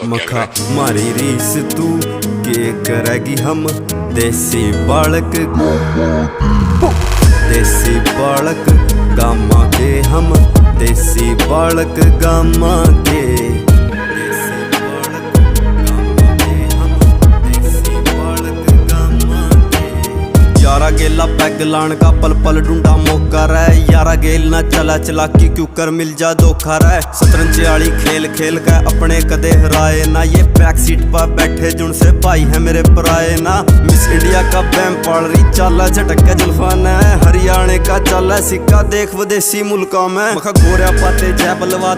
मखा मारी रीस तू के करेगी हम देसी बालक गामा के हम देसी बालक गामा के यारा गेला पैग लान का पल पल ढूंढा मौका रहे यारा गेल ना चला चलाकी क्यों कर मिल जा धोखा रहे शतरंज वाली खेल खेल के अपने कदे हराए ना ये बैक सीट पर बैठे जुन से भाई है मेरे पराए ना मिस इंडिया का बैम पाल रही चाला झटक के जुल्फान है हरियाणा का चाला सिक्का देख विदेशी मुल्कों में मखा गोरिया पाते जय बलवा